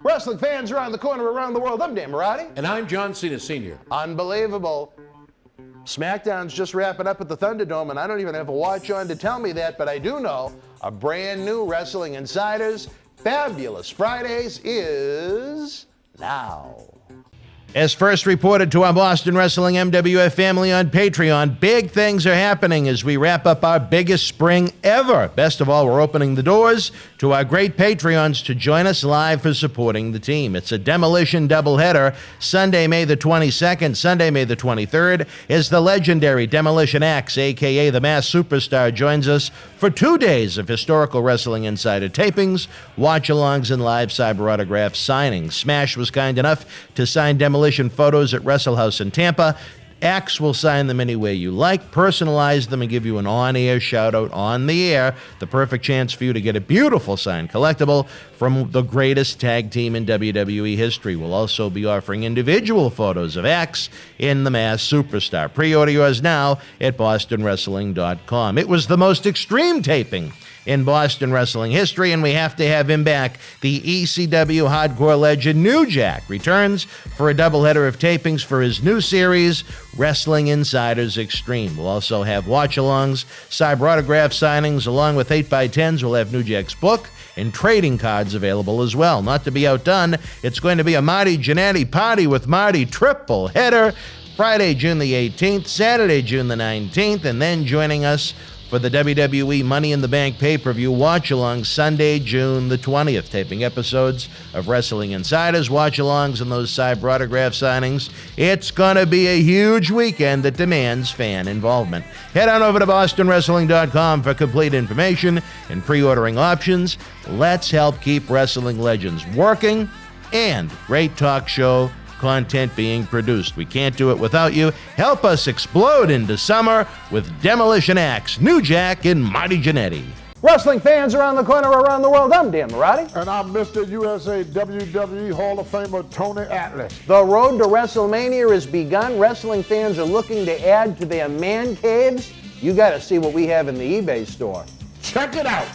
Wrestling fans around the corner, around the world, I'm Dan Marty. And I'm John Cena Sr. Unbelievable. SmackDown's just wrapping up at the Thunderdome, and I don't even have a watch on to tell me that, but I do know a brand new Wrestling Insiders Fabulous Fridays is now. As first reported to our Boston Wrestling MWF family on Patreon, big things are happening as we wrap up our biggest spring ever. Best of all, we're opening the doors to our great Patreons to join us live for supporting the team. It's a Demolition doubleheader, Sunday, May the 22nd, Sunday, May the 23rd, as the legendary Demolition Axe, a.k.a. the Masked Superstar, joins us for 2 days of historical Wrestling Insider tapings, watch-alongs, and live cyber autograph signings. Smash was kind enough to sign Demolition photos at Wrestle House in Tampa. Axe will sign them any way you like, personalize them, and give you an on-air shout-out on the air. The perfect chance for you to get a beautiful signed collectible from the greatest tag team in WWE history. We'll also be offering individual photos of Axe in the Masked Superstar. Pre-order yours now at bostonwrestling.com. It was the most extreme taping in Boston wrestling history, and we have to have him back. The ECW hardcore legend New Jack returns for a doubleheader of tapings for his new series, Wrestling Insiders Extreme. We'll also have watch-alongs, cyber autograph signings, along with 8x10s. We'll have New Jack's book and trading cards available as well. Not to be outdone, it's going to be a Marty Jannetty Party with Marty triple header, Friday, June the 18th, Saturday, June the 19th, and then joining us for the WWE Money in the Bank pay-per-view watch-along Sunday, June the 20th, taping episodes of Wrestling Insiders, watch-alongs, and those cyber autograph signings. It's going to be a huge weekend that demands fan involvement. Head on over to bostonwrestling.com for complete information and pre-ordering options. Let's help keep wrestling legends working and great talk show content being produced. We can't do it without you. Help us explode into summer with Demolition Axe, New Jack, and Marty Jannetty. Wrestling fans around the corner, around the world, I'm Dan Marty. And I'm Mr. USA WWE Hall of Famer Tony Atlas. The road to WrestleMania has begun. Wrestling fans are looking to add to their man caves. You got to see what we have in the eBay store. Check it out.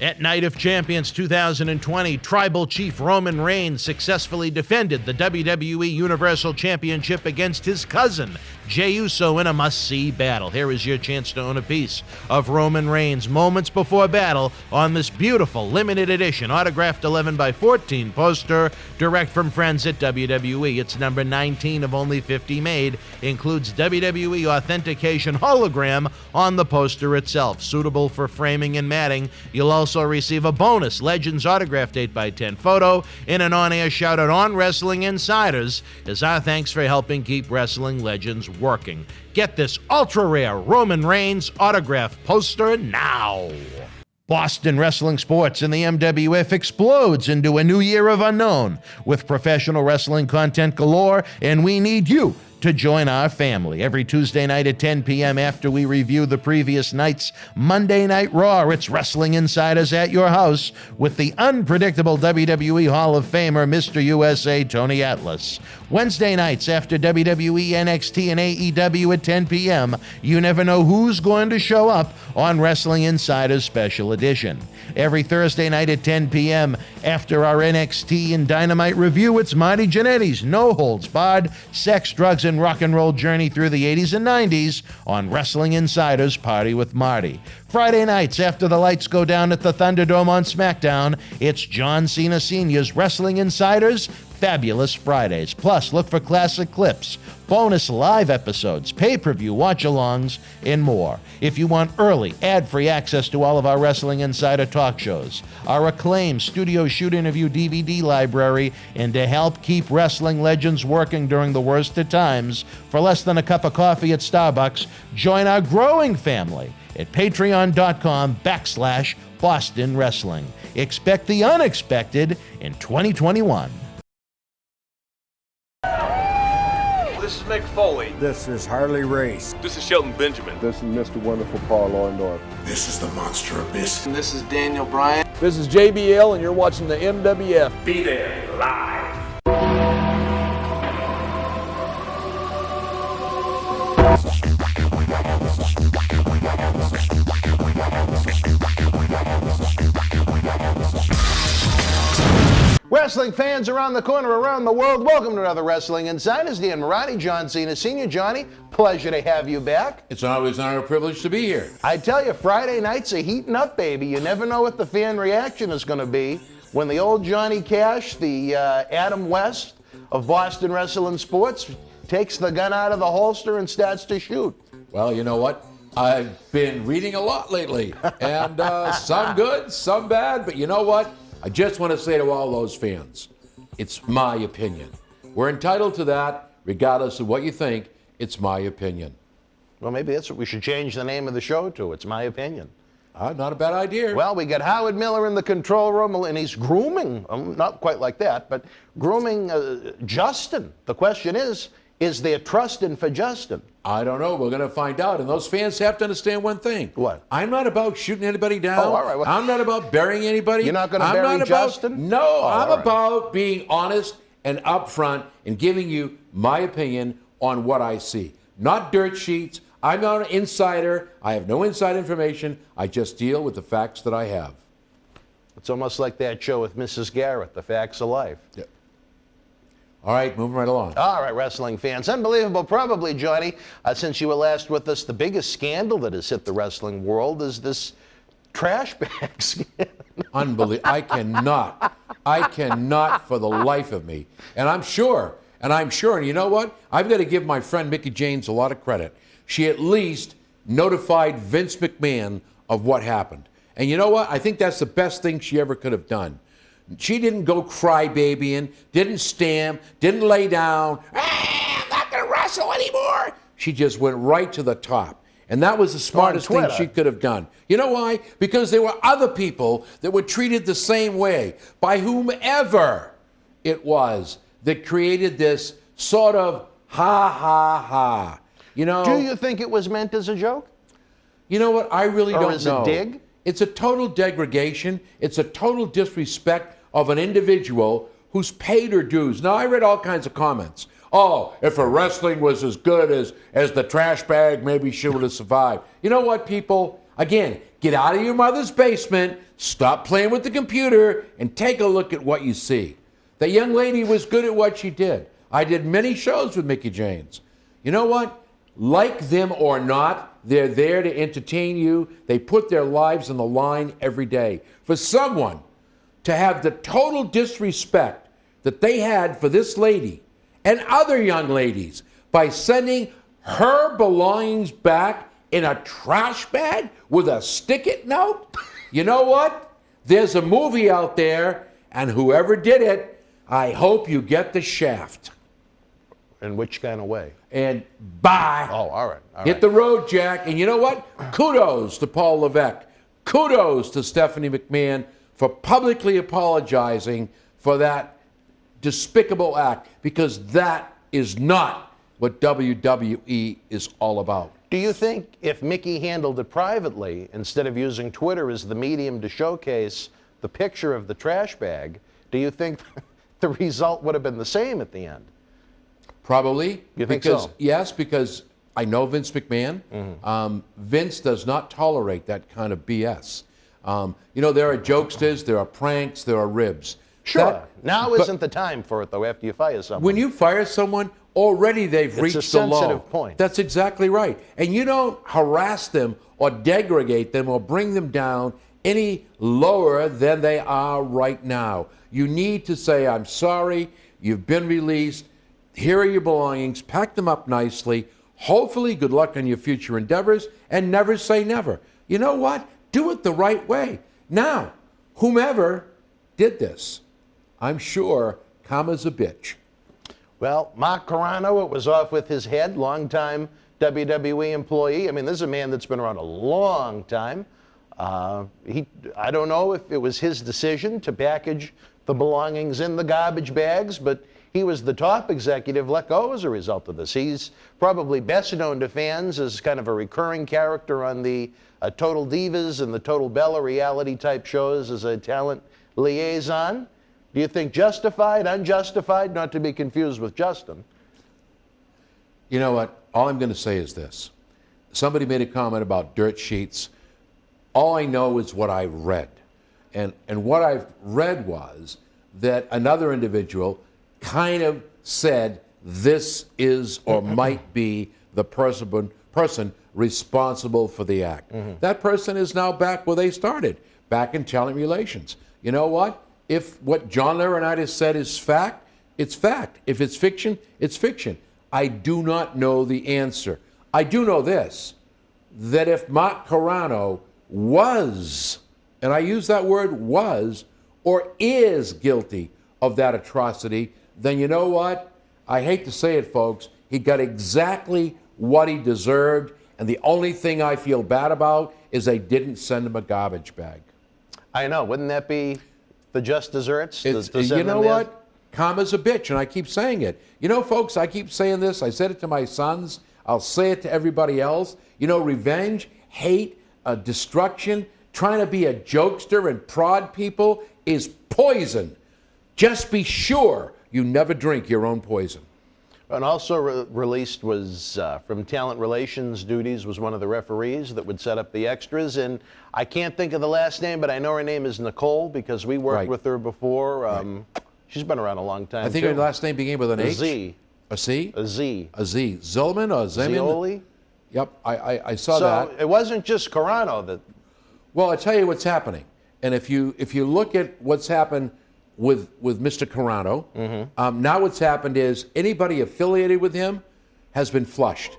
At Night of Champions 2020, Tribal Chief Roman Reigns successfully defended the WWE Universal Championship against his cousin, Jey Uso, in a must-see battle. Here is your chance to own a piece of Roman Reigns moments before battle on this beautiful limited edition autographed 11x14 poster, direct from friends at WWE. It's number 19 of only 50 made, includes WWE authentication hologram on the poster itself, suitable for framing and matting. You'll also receive a bonus Legends autographed 8x10 photo in an on-air shout-out on Wrestling Insiders as our thanks for helping keep wrestling legends working. Get this ultra-rare Roman Reigns autograph poster now. Boston wrestling sports and the MWF explodes into a new year of unknown with professional wrestling content galore, and we need you to join our family. Every Tuesday night at 10 p.m. after we review the previous night's Monday Night Raw, it's Wrestling Insiders at your house with the unpredictable WWE Hall of Famer, Mr. USA Tony Atlas. Wednesday nights after WWE, NXT, and AEW at 10 p.m., you never know who's going to show up on Wrestling Insiders Special Edition. Every Thursday night at 10 p.m. after our NXT and Dynamite review, it's Marty Jannetty's no-holds-barred sex, drugs, and rock and roll journey through the 80s and 90s on Wrestling Insiders Party with Marty. Friday nights after the lights go down at the Thunderdome on SmackDown, it's John Cena Sr.'s Wrestling Insiders Fabulous Fridays. Plus, look for classic clips, bonus live episodes, pay-per-view watch-alongs, and more. If you want early, ad-free access to all of our Wrestling Insider talk shows, our acclaimed studio shoot interview DVD library, and to help keep wrestling legends working during the worst of times, for less than a cup of coffee at Starbucks, join our growing family at patreon.com/Boston Wrestling. Expect the unexpected in 2021. This is Mick Foley. This is Harley Race. This is Shelton Benjamin. This is Mr. Wonderful Paul Orndorff. This is the Monster Abyss. And this is Daniel Bryan. This is JBL, and you're watching the MWF. Be there live. Wrestling fans around the corner, around the world, welcome to another Wrestling Insiders. Dan Marty, John Cena Sr. Johnny, pleasure to have you back. It's always an honor and privilege to be here. I tell you, Friday nights are heating up, baby. You never know what the fan reaction is going to be when the old Johnny Cash, the Adam West of Boston Wrestling Sports, takes the gun out of the holster and starts to shoot. Well, you know what? I've been reading a lot lately, and some good, some bad, but you know what? I just want to say to all those fans, it's my opinion. We're entitled to that, regardless of what you think. It's my opinion. Well, maybe that's what we should change the name of the show to. It's my opinion. Not a bad idea. Well, we got Howard Miller in the control room, and he's grooming, not quite like that, but grooming Justin. The question is there trust in for Justin? I don't know. We're going to find out. And those fans have to understand one thing. What? I'm not about shooting anybody down. Oh, all right. Well, I'm not about burying anybody. You're not going to bury Justin? No, Oh, I'm all right. about being honest and upfront and giving you my opinion on what I see. Not dirt sheets. I'm not an insider. I have no inside information. I just deal with the facts that I have. It's almost like that show with Mrs. Garrett, The Facts of Life. Yeah. All right, moving right along. All right, wrestling fans. Unbelievable, probably, Johnny, since you were last with us, the biggest scandal that has hit the wrestling world is this trash bag scandal. Unbelievable. I cannot for the life of me. And I'm sure, and you know what? I've got to give my friend Mickie James a lot of credit. She at least notified Vince McMahon of what happened. And you know what? I think that's the best thing she ever could have done. She didn't go crybabying, didn't stamp, didn't lay down, I'm not going to wrestle anymore. She just went right to the top. And that was the smartest thing she could have done. You know why? Because there were other people that were treated the same way by whomever it was that created this sort of ha. You know? Do you think it was meant as a joke? You know what? I really don't know. Or is it dig? It's a total degradation. It's a total disrespect of an individual who's paid her dues. Now, I read all kinds of comments. Oh, if her wrestling was as good as the trash bag, maybe she would have survived. You know what, people? Again, get out of your mother's basement, stop playing with the computer, and take a look at what you see. The young lady was good at what she did. I did many shows with Mickie James. You know what? Like them or not, they're there to entertain you. They put their lives on the line every day. For someone to have the total disrespect that they had for this lady and other young ladies by sending her belongings back in a trash bag with a stick-it note, you know what? There's a movie out there, and whoever did it, I hope you get the shaft. In which kind of way? And bye. Oh, all right. Hit the road, Jack. And you know what? Kudos to Paul Levesque. Kudos to Stephanie McMahon for publicly apologizing for that despicable act, because that is not what WWE is all about. Do you think if Mickie handled it privately, instead of using Twitter as the medium to showcase the picture of the trash bag, do you think the result would have been the same at the end? Probably. You think because, so? Yes, because I know Vince McMahon. Mm-hmm. Vince does not tolerate that kind of BS. You know, there are jokesters, there are pranks, there are ribs. Sure. Now isn't the time for it, though, after you fire someone. When you fire someone, already they've reached It's a the low. sensitive point. That's exactly right. And you don't harass them or degrade them or bring them down any lower than they are right now. You need to say, I'm sorry, you've been released, here are your belongings, pack them up nicely, hopefully good luck on your future endeavors, and never say never. You know what? Do it the right way. Now, whomever did this, I'm sure, karma's a bitch. Well, Mark Carrano, it was off with his head, longtime WWE employee. I mean, this is a man that's been around a long time. I don't know if it was his decision to package the belongings in the garbage bags, but he was the top executive let go as a result of this. He's probably best known to fans as kind of a recurring character on the Total Divas and the Total Bella reality type shows as a talent liaison. Do you think justified, unjustified, not to be confused with Justin? You know what? All I'm going to say is this. Somebody made a comment about dirt sheets. All I know is what I read. And what I've read was that another individual kind of said this is or might be the person responsible for the act. That person is now back where they started, back in talent relations. You know what? If what John Laurinaitis said is fact, it's fact. If it's fiction, it's fiction. I do not know the answer. I do know this, that if Mark Carano was, and I use that word was, or is guilty of that atrocity, then you know what? I hate to say it, folks, he got exactly what he deserved, and the only thing I feel bad about is they didn't send him a garbage bag. I know. Wouldn't that be the just desserts? to send You know them there? what? Karma's a bitch, and I keep saying it. You know, folks, I keep saying this. I said it to my sons. I'll say it to everybody else. You know, revenge, hate, destruction, trying to be a jokester and prod people is poison. Just be sure you never drink your own poison. And also released was from talent relations duties was one of the referees that would set up the extras. And I can't think of the last name, but I know her name is Nicole because we worked with her before. She's been around a long time. I think too. her last name began with an H. Z. A C? A Z. A Z. Zillman or Zeman? Zioli? Yep, I saw So that. it wasn't just Carano that. Well, I tell you what's happening. And if you look at what's happened with Mr. Carano, now what's happened is anybody affiliated with him has been flushed.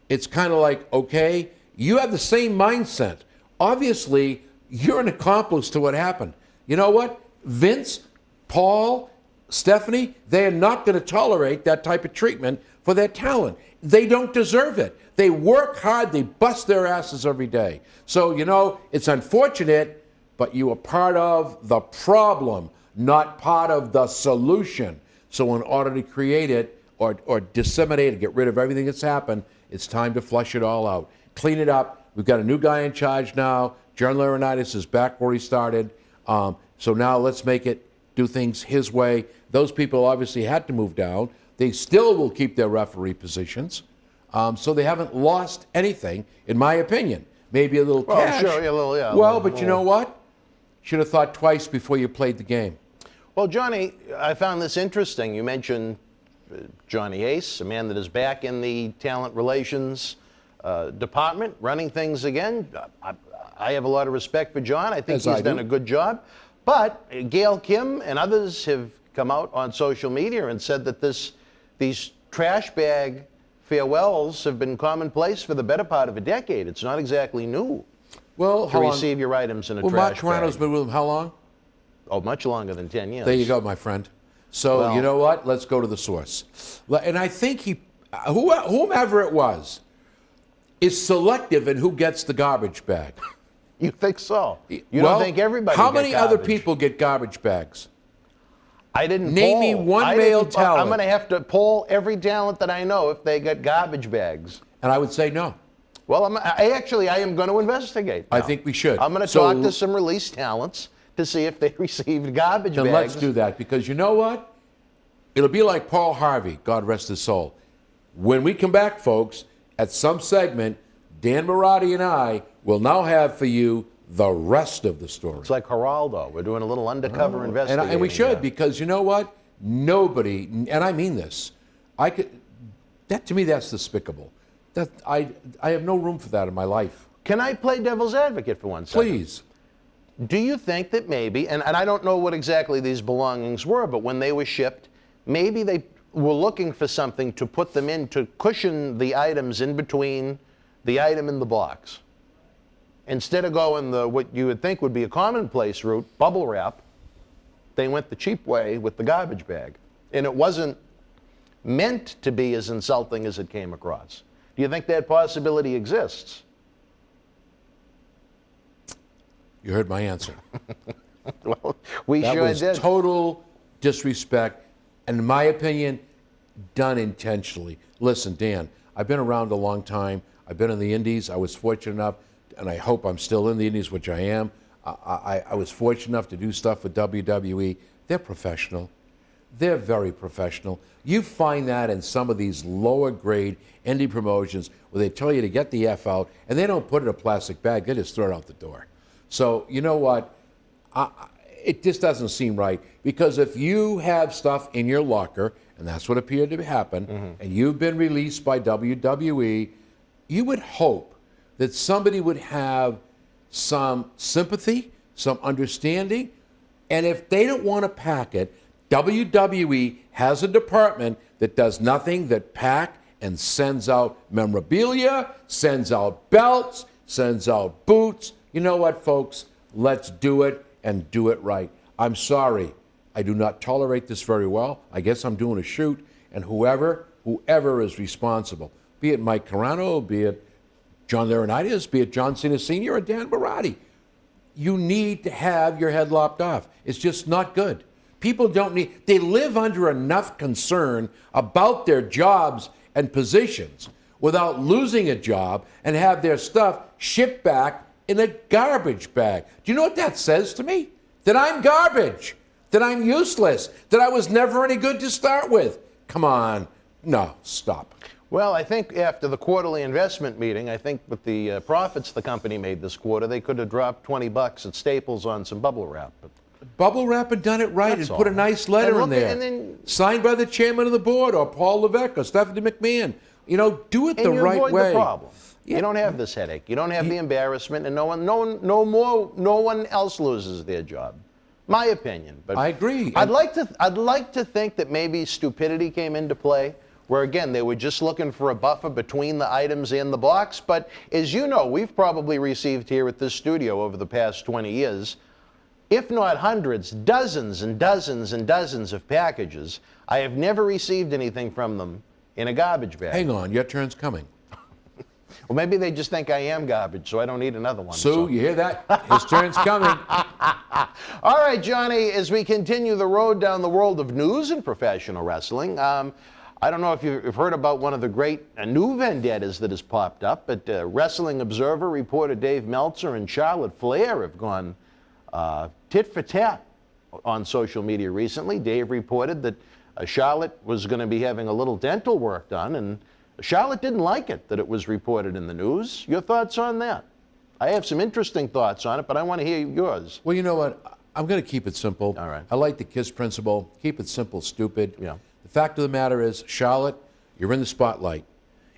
It's kind of like, okay, you have the same mindset. Obviously, you're an accomplice to what happened. You know what? Vince, Paul, Stephanie, they are not going to tolerate that type of treatment for their talent. They don't deserve it. They work hard, they bust their asses every day. So, you know, it's unfortunate, but you are part of the problem, not part of the solution. So in order to create it or disseminate it, get rid of everything that's happened, it's time to flush it all out. Clean it up. We've got a new guy in charge now. John Laurinaitis is back where he started. So now let's do things his way. Those people obviously had to move down. They still will keep their referee positions. So they haven't lost anything, in my opinion. Maybe a little cash. Sure, yeah, a little, yeah. Well, but you know what? Should have thought twice before you played the game. Well, Johnny, I found this interesting. You mentioned Johnny Ace, a man that is back in the talent relations department, running things again. I have a lot of respect for John. I think he's done a good job. But Gail Kim and others have come out on social media and said that these trash bag farewells have been commonplace for the better part of a decade. It's not exactly new to receive your items in a trash bag. Mark Carano's been with him how long? Oh, much longer than 10 years. There you go, my friend. So you know what? Let's go to the source. And I think whomever it was, is selective in who gets the garbage bag. You think so? You don't think everybody How gets many other garbage? people get garbage bags? I didn't Name poll. me one I male didn't- talent. I'm going to have to poll every talent that I know if they get garbage bags. And I would say no. Well, I am going to investigate. I now. think we should. I'm going to talk to some released talents to see if they received garbage Then bags. let's do that, because you know what? It'll be like Paul Harvey, God rest his soul. When we come back, folks, at some segment, Dan Marati and I will now have for you the rest of the story. It's like Geraldo. We're doing a little undercover investigating. And we should, here. because you know what? Nobody, and I mean this, to me, that's despicable. I have no room for that in my life. Can I play devil's advocate for 1 second? Please. Do you think that maybe, and I don't know what exactly these belongings were, but when they were shipped, maybe they were looking for something to put them in to cushion the items in between the item and the box? Instead of going what you would think would be a commonplace route, bubble wrap, they went the cheap way with the garbage bag. And it wasn't meant to be as insulting as it came across. Do you think that possibility exists? You heard my answer. Well, we That sure was did. total disrespect, and in my opinion, done intentionally. Listen, Dan, I've been around a long time. I've been in the Indies. I was fortunate enough, and I hope I'm still in the Indies, which I am. I was fortunate enough to do stuff with WWE. They're professional. They're very professional. You find that in some of these lower grade indie promotions where they tell you to get the F out, and they don't put it in a plastic bag. They just throw it out the door. So, you know what? it just doesn't seem right. Because if you have stuff in your locker, and that's what appeared to happen, and you've been released by WWE, you would hope that somebody would have some sympathy, some understanding, and if they don't want to pack it, WWE has a department that does nothing that pack and sends out memorabilia, sends out belts, sends out boots. You know what, folks? Let's do it and do it right. I'm sorry. I do not tolerate this very well. I guess I'm doing a shoot, and whoever is responsible, be it Mike Carano, be it John Laurinaitis, be it John Cena Sr. or Dan Barati, you need to have your head lopped off. It's just not good. People they live under enough concern about their jobs and positions without losing a job and have their stuff shipped back in a garbage bag. Do you know what that says to me? That I'm garbage, that I'm useless, that I was never any good to start with. Come on. No, stop. Well, I think after the quarterly investment meeting, I think with the profits the company made this quarter, they could have dropped $20 at Staples on some bubble wrap. But bubble wrap and done it right. That's And put a all. nice letter And in look, there. and then- signed by the chairman of the board or Paul Levesque or Stephanie McMahon. You know, do it and the you right avoid way. the problem. Yeah. You don't have this headache. You don't have the embarrassment, and no one else loses their job. My opinion. But I agree. I'd like to think that maybe stupidity came into play, where again they were just looking for a buffer between the items in the box. But as you know, we've probably received here at this studio over the past 20 years, if not hundreds, dozens and dozens and dozens of packages. I have never received anything from them in a garbage bag. Hang on, your turn's coming. Well, maybe they just think I am garbage, so I don't need another one. Sue, you hear that? His turn's coming. All right, Johnny, as we continue the road down the world of news and professional wrestling, I don't know if you've heard about one of the great new vendettas that has popped up, but Wrestling Observer reporter Dave Meltzer and Charlotte Flair have gone tit for tat on social media recently. Dave reported that Charlotte was going to be having a little dental work done, and Charlotte didn't like it that it was reported in the news. Your thoughts on that? I have some interesting thoughts on it, but I want to hear yours. Well, you know what? I'm going to keep it simple. All right. I like the KISS principle. Keep it simple, stupid. Yeah. The fact of the matter is, Charlotte, you're in the spotlight.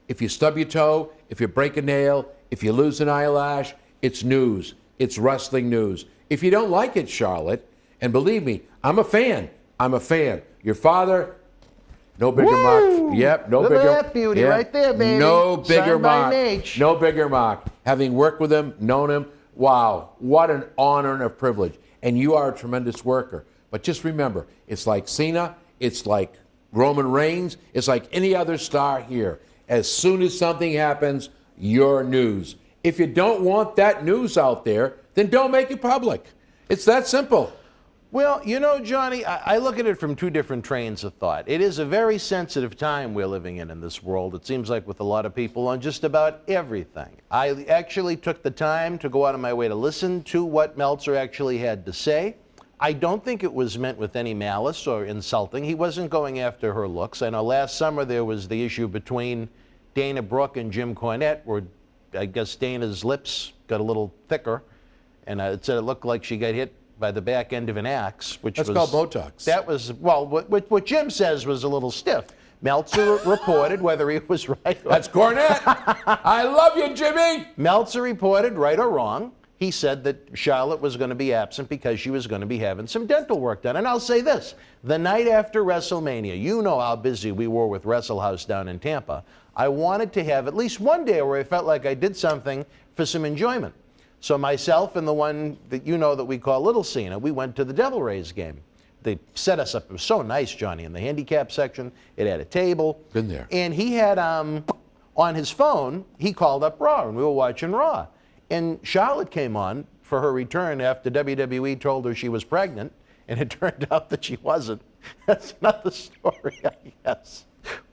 If you stub your toe, if you break a nail, if you lose an eyelash, it's news. It's wrestling news. If you don't like it, Charlotte, and believe me, I'm a fan. Your father, no bigger Woo! mark. Yep, no Look at bigger. that beauty right there, baby. No bigger Signed by mark. Nate. No bigger mark. Having worked with him, known him, wow, what an honor and a privilege. And you are a tremendous worker. But just remember, it's like Cena, it's like Roman Reigns, it's like any other star here. As soon as something happens, you're news. If you don't want that news out there, then don't make it public. It's that simple. Well, you know, Johnny, I look at it from two different trains of thought. It is a very sensitive time we're living in this world. It seems like with a lot of people on just about everything. I actually took the time to go out of my way to listen to what Meltzer actually had to say. I don't think it was meant with any malice or insulting. He wasn't going after her looks. I know last summer there was the issue between Dana Brooke and Jim Cornette, where I guess Dana's lips got a little thicker, and it said it looked like she got hit by the back end of an axe, which That's was called Botox. That was, well, what Jim says was a little stiff. Meltzer reported, whether he was right or That's Cornette. I love you, Jimmy. Meltzer reported, right or wrong, he said that Charlotte was going to be absent because she was going to be having some dental work done. And I'll say this, the night after WrestleMania, you know how busy we were with Wrestle House down in Tampa. I wanted to have at least one day where I felt like I did something for some enjoyment. So myself and the one that you know that we call Little Cena, we went to the Devil Rays game. They set us up. It was so nice, Johnny, in the handicap section. It had a table. Been there. And he had, on his phone, he called up Raw, and we were watching Raw. And Charlotte came on for her return after WWE told her she was pregnant, and it turned out that she wasn't. That's another story, I guess.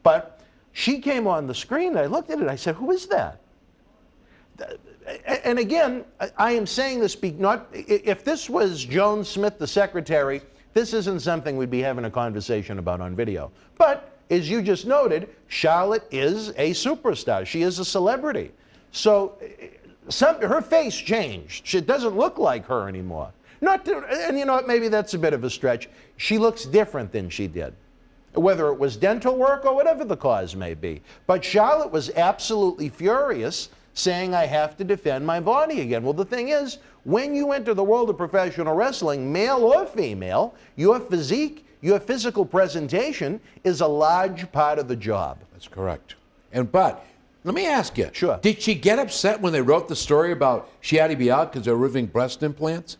But she came on the screen, and I looked at it, I said, who is that? And again, I am saying this, not if this was Joan Smith, the secretary, this isn't something we'd be having a conversation about on video. But as you just noted, Charlotte is a superstar. She is a celebrity. So her face changed. It doesn't look like her anymore. Not to, and you know what, maybe that's a bit of a stretch. She looks different than she did, whether it was dental work or whatever the cause may be. But Charlotte was absolutely furious, saying, I have to defend my body again. Well, the thing is, when you enter the world of professional wrestling, male or female, your physique, your physical presentation is a large part of the job. That's correct. But let me ask you. Sure. Did she get upset when they wrote the story about she had to be out because they're removing breast implants?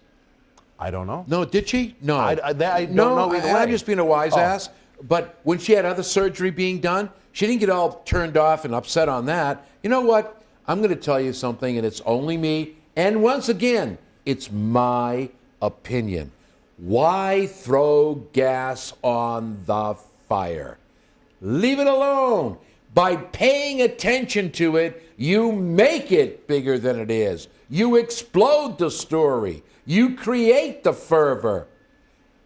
I don't know. No, did she? No. I don't know either way. I'm just being a wise ass. But when she had other surgery being done, she didn't get all turned off and upset on that. You know what? I'm going to tell you something, and it's only me. And once again, it's my opinion. Why throw gas on the fire? Leave it alone. By paying attention to it, you make it bigger than it is. You explode the story. You create the fervor.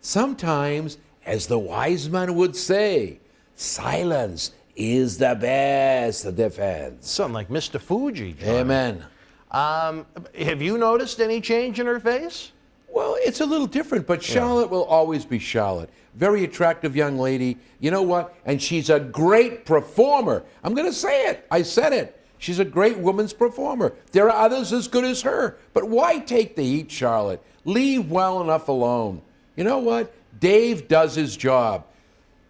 Sometimes, as the wise man would say, silence is the best defense. Something like Mr. Fuji. John. Amen. Have you noticed any change in her face? Well, it's a little different, but Charlotte will always be Charlotte. Very attractive young lady. You know what? And she's a great performer. I'm going to say it. I said it. She's a great woman's performer. There are others as good as her. But why take the heat, Charlotte? Leave well enough alone. You know what? Dave does his job.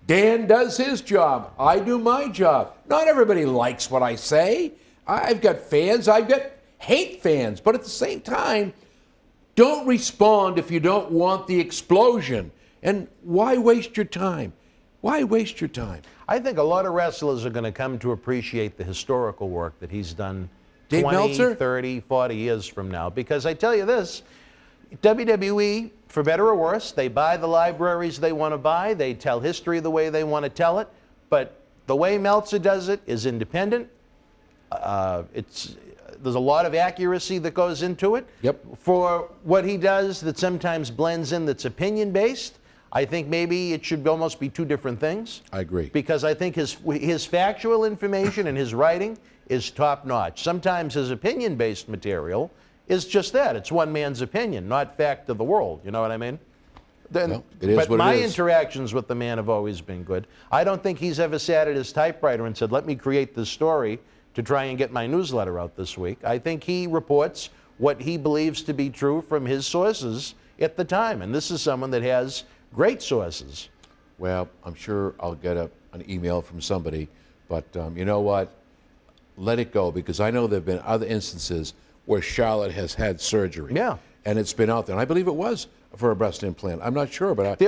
Dan does his job. I do my job. Not everybody likes what I say. I've got fans. I've got hate fans. But at the same time, don't respond if you don't want the explosion. And why waste your time? Why waste your time? I think a lot of wrestlers are going to come to appreciate the historical work that he's done Dave 20, Meltzer? 30, 40 years from now. Because I tell you this, WWE, for better or worse, they buy the libraries they want to buy. They tell history the way they want to tell it. But the way Meltzer does it is independent. There's a lot of accuracy that goes into it. Yep. For what he does that sometimes blends in that's opinion-based, I think maybe it should almost be two different things. I agree. Because I think his factual information and his writing is top-notch. Sometimes his opinion-based material is just that. It's one man's opinion, not fact of the world. You know what I mean? Well, it is but what my it is. interactions with the man have always been good. I don't think he's ever sat at his typewriter and said, let me create this story to try and get my newsletter out this week. I think he reports what he believes to be true from his sources at the time. And this is someone that has great sources. Well, I'm sure I'll get an email from somebody. But you know what? Let it go, because I know there have been other instances where Charlotte has had surgery. Yeah. And it's been out there. And I believe it was for a breast implant. I'm not sure, but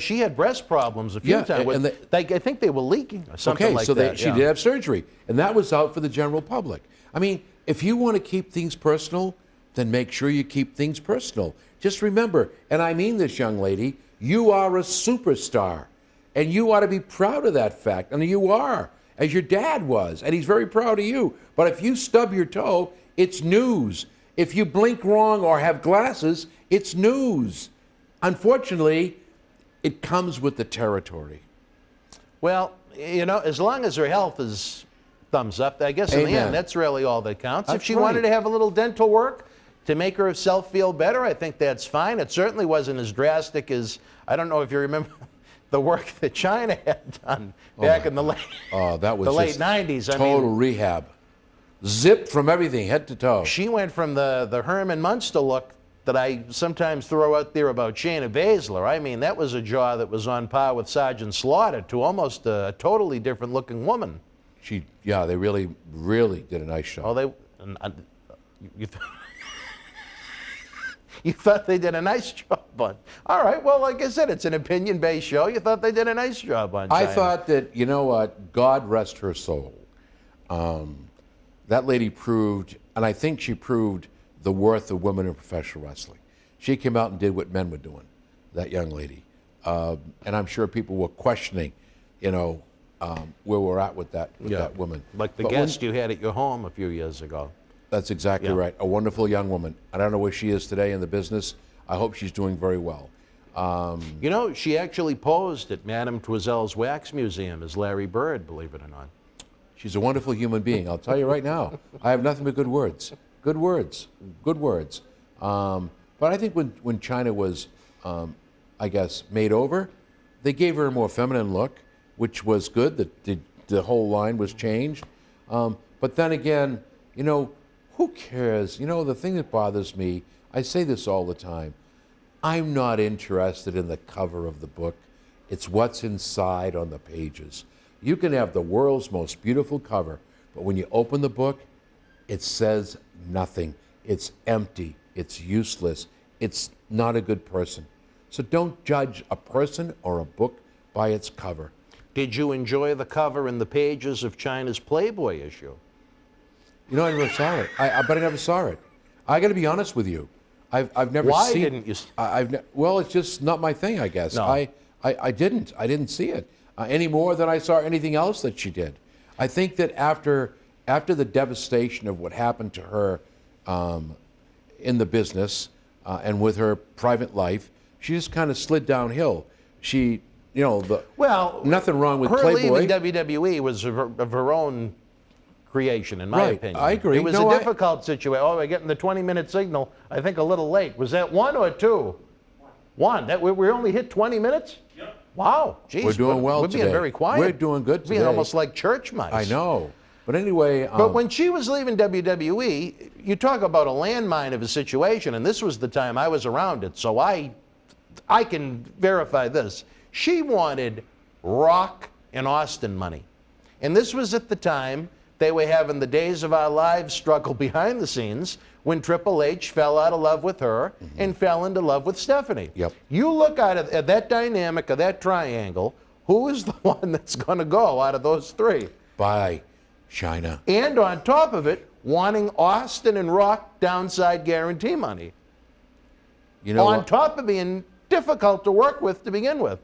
she had breast problems a few times. and I think they were leaking or something like that. She did have surgery, and that was out for the general public. I mean, if you want to keep things personal, then make sure you keep things personal. Just remember, and I mean this, young lady, you are a superstar, and you ought to be proud of that fact, and you are, as your dad was, and he's very proud of you. But if you stub your toe, it's news. If you blink wrong or have glasses, it's news. Unfortunately, it comes with the territory. Well, you know, as long as her health is thumbs up, I guess in the Amen. end, that's really all that counts. That's If she right. wanted to have a little dental work to make herself feel better, I think that's fine. It certainly wasn't as drastic as, I don't know if you remember the work that Chyna had done back in the late, That was the late just 90s. Total rehab. Zipped from everything, head to toe. She went from the Herman Munster look that I sometimes throw out there about Shayna Baszler. I mean, that was a jaw that was on par with Sergeant Slaughter, to almost a totally different looking woman. They really, really did a nice job. You thought they did a nice job on. All right, well, like I said, it's an opinion-based show. You thought they did a nice job on I Chyna. thought that, you know what, God rest her soul. That lady proved, and I think she proved the worth of women in professional wrestling. She came out and did what men were doing, that young lady. And I'm sure people were questioning, where we're at with that woman. Like the But guest you had at your home a few years ago. That's exactly right. A wonderful young woman. I don't know where she is today in the business. I hope she's doing very well. You know, she actually posed at Madame Twizel's Wax Museum as Larry Bird, believe it or not. She's a wonderful human being. I'll tell you right now. I have nothing but good words. Good words. Good words. But I think when Chyna was, I guess, made over, they gave her a more feminine look, which was good. The whole line was changed. But then again, who cares? The thing that bothers me, I say this all the time, I'm not interested in the cover of the book. It's what's inside on the pages. You can have the world's most beautiful cover, but when you open the book, it says nothing. It's empty. It's useless. It's not a good person. So don't judge a person or a book by its cover. Did you enjoy the cover and the pages of Chyna's Playboy issue? I never saw it. But I never saw it. I got to be honest with you. I've never Why seen. didn't you? Well, it's just not my thing, I guess. No. I didn't see it any more than I saw anything else that she did. I think that after the devastation of what happened to her in the business and with her private life, she just kind of slid downhill. She, nothing wrong with her Playboy. leaving WWE was of her own creation, in my Right, opinion. I agree. It was a difficult situation. Oh, we're getting the 20-minute signal. I think a little late. Was that 1 or 2? 1. We only hit 20 minutes? Yep. Wow. Jeez, We're doing well We're today. being very quiet. We're doing good today. Being almost like church mice. I know. But anyway. But when she was leaving WWE, you talk about a landmine of a situation, and this was the time I was around it, so I can verify this. She wanted Rock and Austin money. And this was at the time they were having the Days of Our Lives struggle behind the scenes when Triple H fell out of love with her and fell into love with Stephanie. Yep. You look at that dynamic of that triangle, who is the one that's going to go out of those three? Bye, Chyna. And on top of it, wanting Austin and Rock downside guarantee money. On top of being difficult to work with to begin with.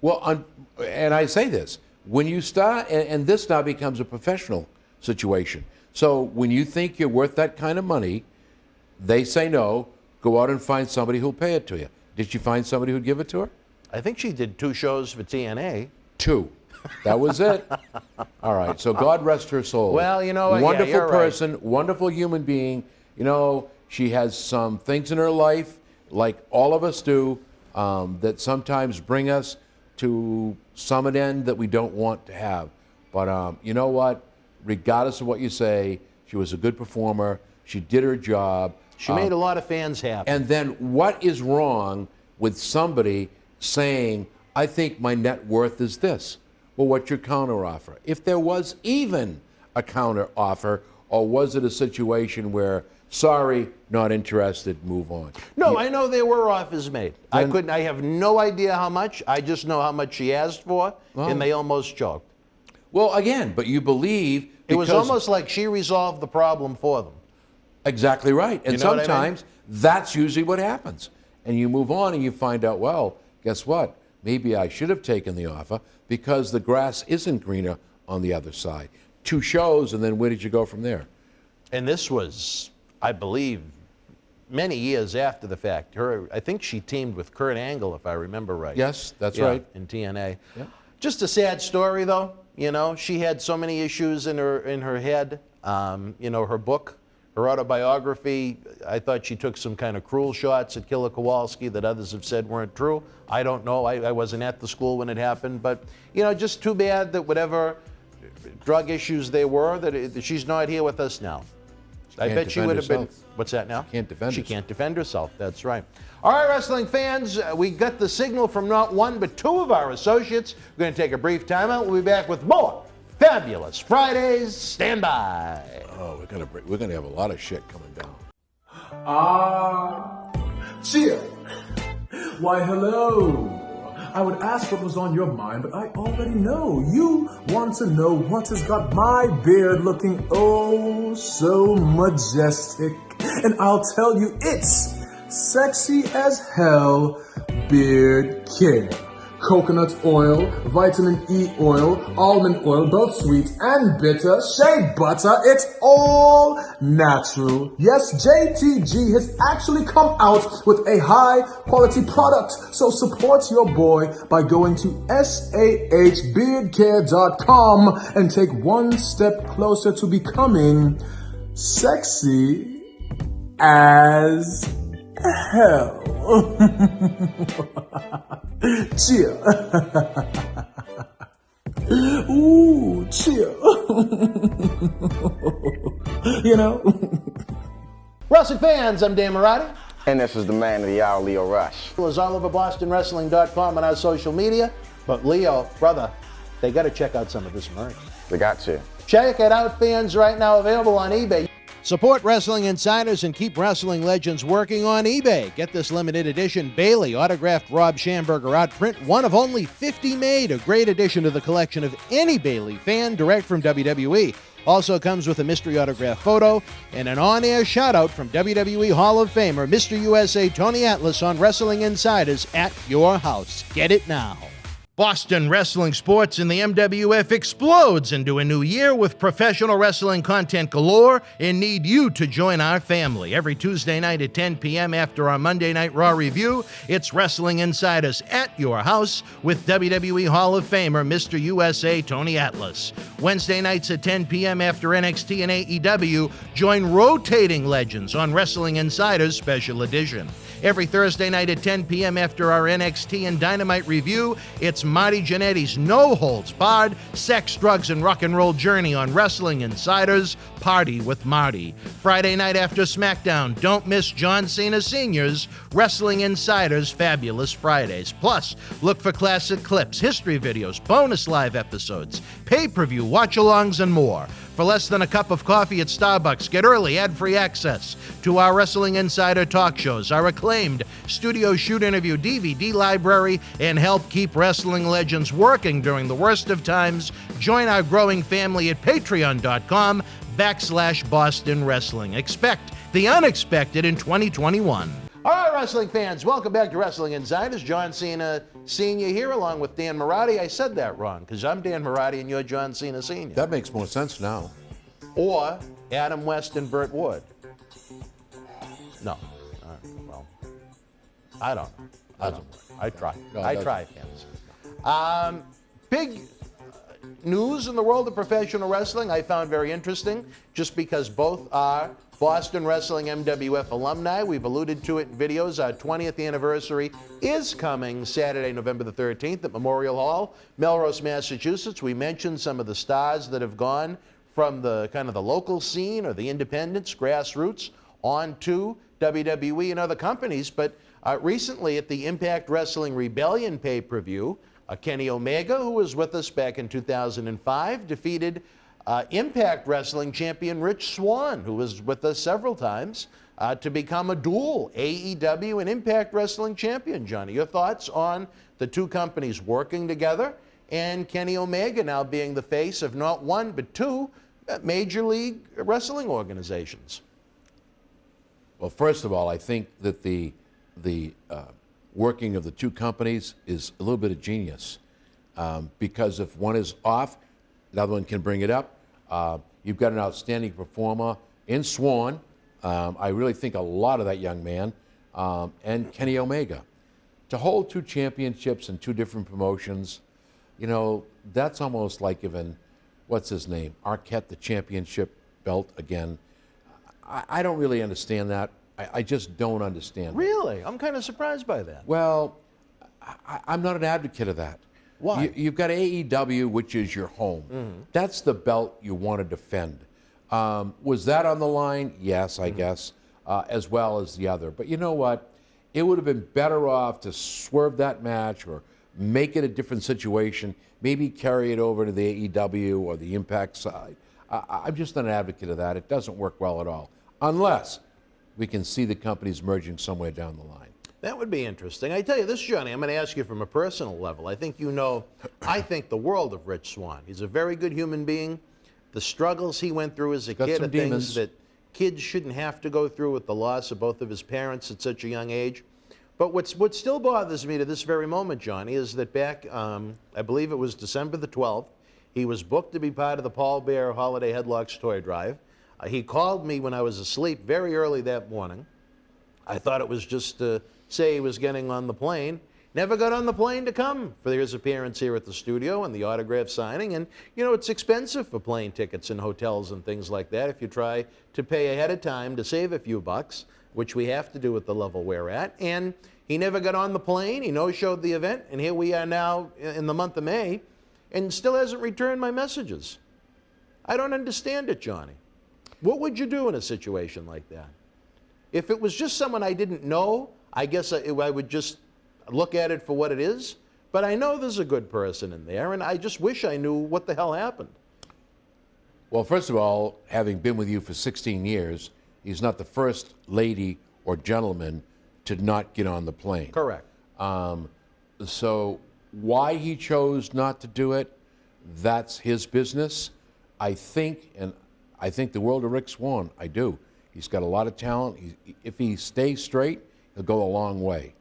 Well, and I say this, when you start, and this now becomes a professional situation. So when you think you're worth that kind of money, they say no, go out and find somebody who'll pay it to you. Did she find somebody who'd give it to her? I think she did 2 shows for TNA. 2. That was it. All right, so God rest her soul. Well, you know what? Wonderful you're person, right. wonderful human being. She has some things in her life, like all of us do, that sometimes bring us to some end that we don't want to have. But you know what? Regardless of what you say, she was a good performer. She did her job. She made a lot of fans happy. And then what is wrong with somebody saying, I think my net worth is this? Well, what's your counter offer? If there was even a counter offer, or was it a situation where, sorry, not interested, move on? No, I know there were offers made. I have no idea how much. I just know how much she asked for, and they almost choked. Well, again, but you believe it was almost like she resolved the problem for them. Exactly right. And You know what I mean? sometimes that's usually what happens. And you move on and you find out, well, guess what? Maybe I should have taken the offer because the grass isn't greener on the other side. 2 shows, and then where did you go from there? And this was, I believe, many years after the fact. I think she teamed with Kurt Angle, if I remember right. Yes, that's right. In TNA. Yeah. Just a sad story, though. She had so many issues in her head. Her book, her autobiography, I thought she took some kind of cruel shots at Killer Kowalski that others have said weren't true. I don't know. I wasn't at the school when it happened. But, just too bad that whatever drug issues they were, that she's not here with us now. I bet she would have been. What's that now? Can't defend She herself. can't defend herself. That's right. All right, wrestling fans, we got the signal from not one but 2 of our associates. We're going to take a brief timeout. We'll be back with more Fabulous Fridays. Stand by. Oh, we're gonna have a lot of shit coming down. Cheer! Why, hello! I would ask what was on your mind, but I already know. You want to know what has got my beard looking oh so majestic. And I'll tell you, it's sexy as hell beard care. Coconut oil, vitamin E oil, almond oil, both sweet and bitter, shea butter, it's all natural. Yes, JTG has actually come out with a high quality product. So support your boy by going to sahbeardcare.com and take one step closer to becoming sexy as Hell. Cheer. Ooh, cheer. You know? Wrestling fans, I'm Dan Marati. And this is the man of the hour, Leo Rush. It was all over BostonWrestling.com and our social media. But Leo, brother, they got to check out some of this merch. They got to. Check it out, fans, right now available on eBay. Support Wrestling Insiders and keep wrestling legends working on eBay. Get this limited edition Bailey autographed Rob Schamberger outprint, one of only 50 made. A great addition to the collection of any Bailey fan, direct from WWE. Also comes with a mystery autograph photo and an on-air shout-out from WWE Hall of Famer Mr. USA Tony Atlas on Wrestling Insiders at your house. Get it now. Boston wrestling sports in the MWF explodes into a new year with professional wrestling content galore and need you to join our family. Every Tuesday night at 10 p.m. after our Monday Night Raw review, it's Wrestling Insiders at your house with WWE Hall of Famer Mr. USA Tony Atlas. Wednesday nights at 10 p.m. after NXT and AEW, join rotating legends on Wrestling Insiders Special Edition. Every Thursday night at 10 p.m. after our NXT and Dynamite review, it's Marty Jannetty's no-holds-barred sex, drugs, and rock and roll journey on Wrestling Insiders Party with Marty. Friday night after SmackDown, don't miss John Cena Sr.'s Wrestling Insiders Fabulous Fridays. Plus, look for classic clips, history videos, bonus live episodes, pay-per-view watch-alongs, and more. For less than a cup of coffee at Starbucks, get early ad-free access to our Wrestling Insider talk shows, our acclaimed studio shoot interview DVD library, and help keep wrestling legends working during the worst of times. Join our growing family at patreon.com/Boston Wrestling. Expect the unexpected in 2021. All right, wrestling fans, welcome back to Wrestling Insiders. John Cena Sr. here, along with Dan Marati. I said that wrong, because I'm Dan Marati and you're John Cena Sr. That makes more sense now. Or Adam West and Burt Wood. No. Well, I don't know. I try. No, I try, fans. Big news in the world of professional wrestling I found very interesting, just because both are Boston Wrestling MWF alumni. We've alluded to it in videos. Our 20th anniversary is coming Saturday, November the 13th at Memorial Hall, Melrose, Massachusetts. We mentioned some of the stars that have gone from the kind of the local scene or the independents, grassroots, on to WWE and other companies. But recently at the Impact Wrestling Rebellion pay-per-view, Kenny Omega, who was with us back in 2005, defeated Impact Wrestling champion Rich Swann, who was with us several times, to become a dual AEW and Impact Wrestling champion. Johnny, your thoughts on the two companies working together and Kenny Omega now being the face of not one but two major league wrestling organizations? Well, first of all, I think that the working of the two companies is a little bit of genius, because if one is off, the other one can bring it up. You've got an outstanding performer in Swann. I really think a lot of that young man, and Kenny Omega. To hold two championships in two different promotions, you know, that's almost like giving, what's his name, Arquette the championship belt again. I don't really understand that. I just don't understand it. Really? I'm kind of surprised by that. Well, I'm not an advocate of that. Why? You've got AEW, which is your home. Mm-hmm. That's the belt you want to defend. Was that on the line? Yes, I guess, as well as the other. But you know what? It would have been better off to swerve that match or make it a different situation, maybe carry it over to the AEW or the Impact side. I'm just not an advocate of that. It doesn't work well at all, unless we can see the companies merging somewhere down the line. That would be interesting. I tell you this, Johnny, I'm going to ask you from a personal level. I think you know, I think the world of Rich Swann. He's a very good human being. The struggles he went through as a kid are things that kids shouldn't have to go through, with the loss of both of his parents at such a young age. But what still bothers me to this very moment, Johnny, is that back, I believe it was December the 12th, he was booked to be part of the Paul Bearer Holiday Headlocks Toy Drive. He called me when I was asleep very early that morning. I thought it was just to say he was getting on the plane. never got on the plane to come for his appearance here at the studio and the autograph signing. And, you know, it's expensive for plane tickets and hotels and things like that if you try to pay ahead of time to save a few bucks, which we have to do at the level we're at. And he never got on the plane. He no-showed the event. And here we are now in the month of May and still hasn't returned my messages. I don't understand it, Johnny. What would you do in a situation like that? If it was just someone I didn't know, I guess I would just look at it for what it is. But I know there's a good person in there, and I just wish I knew what the hell happened. Well, first of all, having been with you for 16 years, he's not the first lady or gentleman to not get on the plane. Correct. So why he chose not to do it, that's his business. I think the world of Rick Swann. I do. He's got a lot of talent. If he stays straight, he'll go a long way.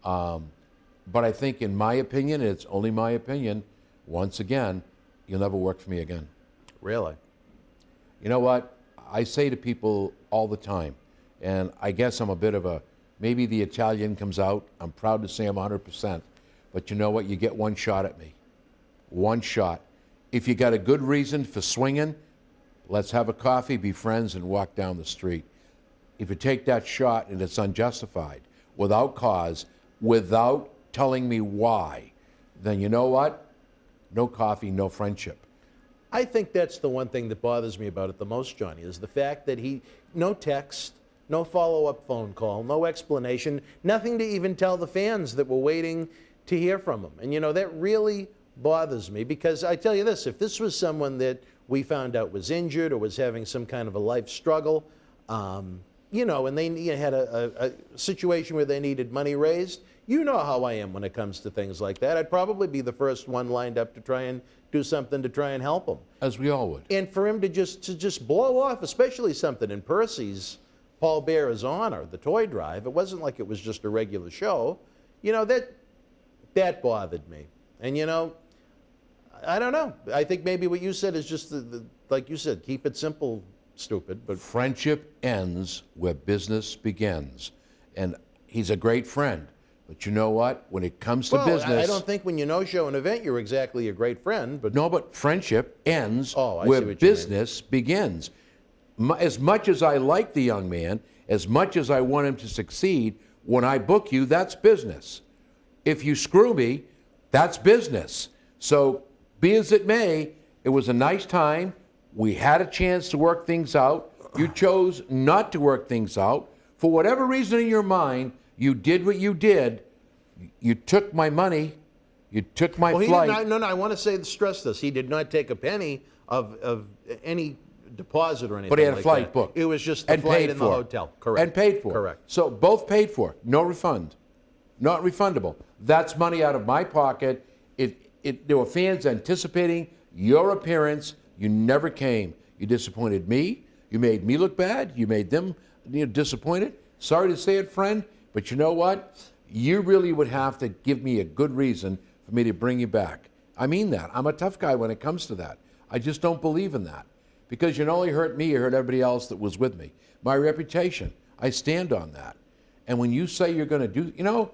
But I think, in my opinion, and it's only my opinion, once again, you'll never work for me again. Really? You know what? I say to people all the time, and I guess I'm a bit of a, maybe the Italian comes out. I'm proud to say I'm 100%. But you know what? You get one shot at me. One shot. If you got a good reason for swinging, let's have a coffee, be friends, and walk down the street. If you take that shot and it's unjustified, without cause, without telling me why, then you know what? No coffee, no friendship. I think that's the one thing that bothers me about it the most, Johnny, is the fact that no text, no follow-up phone call, no explanation, nothing to even tell the fans that were waiting to hear from him. And, you know, that really bothers me, because I tell you this, if this was someone that we found out was injured or was having some kind of a life struggle, you know, and they had a situation where they needed money raised, you know how I am when it comes to things like that. I'd probably be the first one lined up to try and do something to try and help him. As we all would. And for him to just blow off, especially something in Percy's Paul Bearer's honor, the toy drive, it wasn't like it was just a regular show. You know, that bothered me. And, you know, I don't know. I think maybe what you said is just, like you said, keep it simple, stupid. But friendship ends where business begins. And he's a great friend. But you know what? When it comes to business... I don't think when you no-show an event, you're exactly a great friend. But no, but friendship ends where business begins. As much as I like the young man, as much as I want him to succeed, when I book you, that's business. If you screw me, that's business. So, be as it may, it was a nice time. We had a chance to work things out. You chose not to work things out. For whatever reason in your mind, you did what you did. You took my money. You took my flight. No, I want to stress this. He did not take a penny of any deposit or anything. But he had like a flight that. book. It was just the flight and the hotel. Correct. And paid for. Correct. So both paid for. No refund. Not refundable. That's money out of my pocket. There were fans anticipating your appearance. You never came. You disappointed me. You made me look bad. You made them disappointed. Sorry to say it, friend, but you know what? You really would have to give me a good reason for me to bring you back. I mean that. I'm a tough guy when it comes to that. I just don't believe in that. Because you not only hurt me, you hurt everybody else that was with me. My reputation, I stand on that. And when you say you're going to do, you know,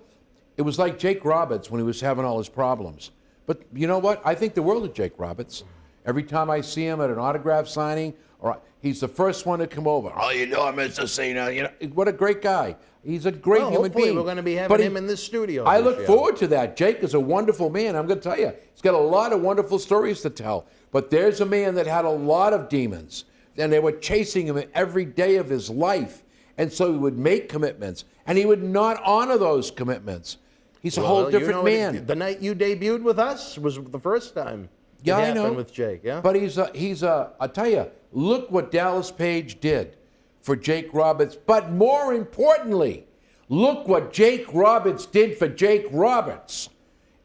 it was like Jake Roberts when he was having all his problems. But you know what? I think the world of Jake Roberts. Every time I see him at an autograph signing, or he's the first one to come over. Oh, you know, Mr. Cena. You know, what a great guy. He's a great human being. We're going to be having him in this studio. I look forward to that. Jake is a wonderful man. I'm going to tell you, he's got a lot of wonderful stories to tell. But there's a man that had a lot of demons, and they were chasing him every day of his life. And so he would make commitments, and he would not honor those commitments. He's a whole different man. The night you debuted with us was the first time. Yeah, I know. With Jake, yeah. But I tell you, look what Dallas Page did for Jake Roberts. But more importantly, look what Jake Roberts did for Jake Roberts.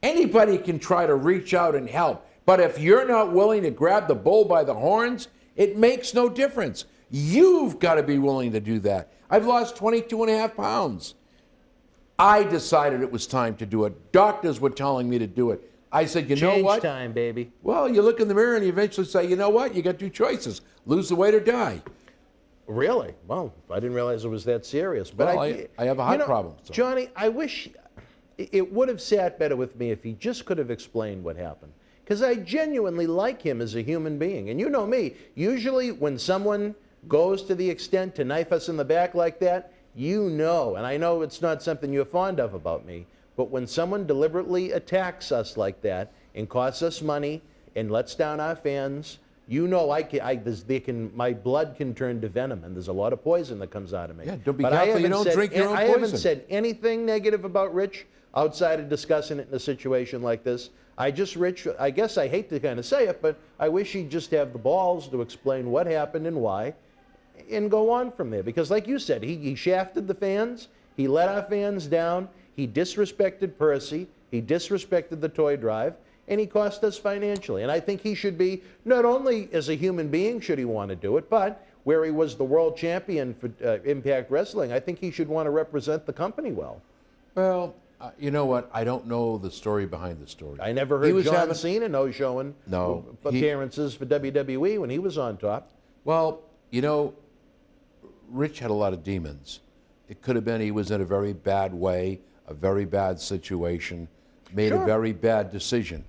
Anybody can try to reach out and help. But if you're not willing to grab the bull by the horns, it makes no difference. You've got to be willing to do that. I've lost 22.5 pounds. I decided it was time to do it. Doctors were telling me to do it. I said, you know what? Change time, baby. Well, you look in the mirror and you eventually say, you know what? You got two choices. Lose the weight or die. Really? Well, I didn't realize it was that serious. But well, I have a heart problem. So. Johnny, I wish it would have sat better with me if he just could have explained what happened. Because I genuinely like him as a human being. And you know me, usually when someone goes to the extent to knife us in the back like that, you know, and I know it's not something you're fond of about me, but when someone deliberately attacks us like that and costs us money and lets down our fans, you know, my blood can turn to venom, and there's a lot of poison that comes out of me. Yeah, don't be careful you don't drink your own I poison. haven't said anything negative about Rich outside of discussing it in a situation like this. Rich, I guess I hate to kind of say it, but I wish he'd just have the balls to explain what happened and why, and go on from there. Because like you said, he shafted the fans, he let our fans down, he disrespected Percy, he disrespected the toy drive, and he cost us financially. And I think he should be, not only as a human being should he want to do it, but where he was the world champion for Impact Wrestling, I think he should want to represent the company well. Well, you know what? I don't know the story behind the story. I never heard John Cena no-showing appearances for WWE when he was on top. Well, you know, Rich had a lot of demons. It could have been he was in a very bad way, a very bad situation, made a very bad decision.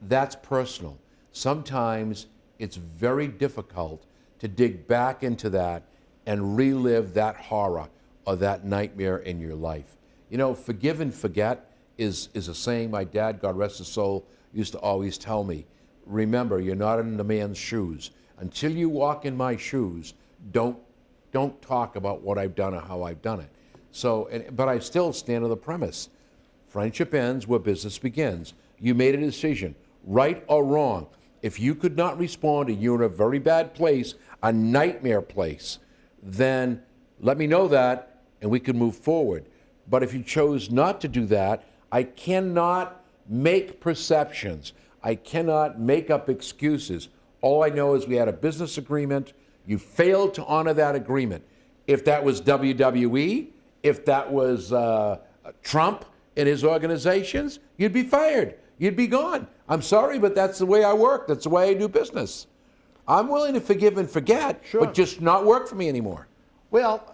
That's personal. Sometimes it's very difficult to dig back into that and relive that horror or that nightmare in your life. You know, forgive and forget is a saying my dad, God rest his soul, used to always tell me. Remember, you're not in the man's shoes. Until you walk in my shoes, don't talk about what I've done or how I've done it. So, but I still stand on the premise. Friendship ends where business begins. You made a decision, right or wrong. If you could not respond and you're in a very bad place, a nightmare place, then let me know that and we can move forward. But if you chose not to do that, I cannot make perceptions. I cannot make up excuses. All I know is we had a business agreement. You failed to honor that agreement. If that was WWE, if that was Trump and his organizations, you'd be fired. You'd be gone. I'm sorry, but that's the way I work. That's the way I do business. I'm willing to forgive and forget, but just not work for me anymore. Well,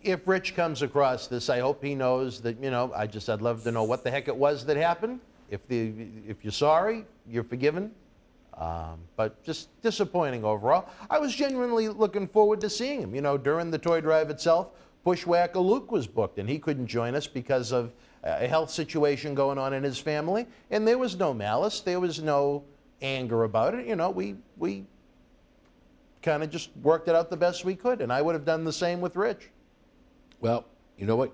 if Rich comes across this, I hope he knows that, you know, I'd love to know what the heck it was that happened. If you're sorry, you're forgiven. But just disappointing overall. I was genuinely looking forward to seeing him. You know, during the toy drive itself, Bushwhacker Luke was booked, and he couldn't join us because of a health situation going on in his family. And there was no malice. There was no anger about it. You know, we kind of just worked it out the best we could, and I would have done the same with Rich. Well, you know what?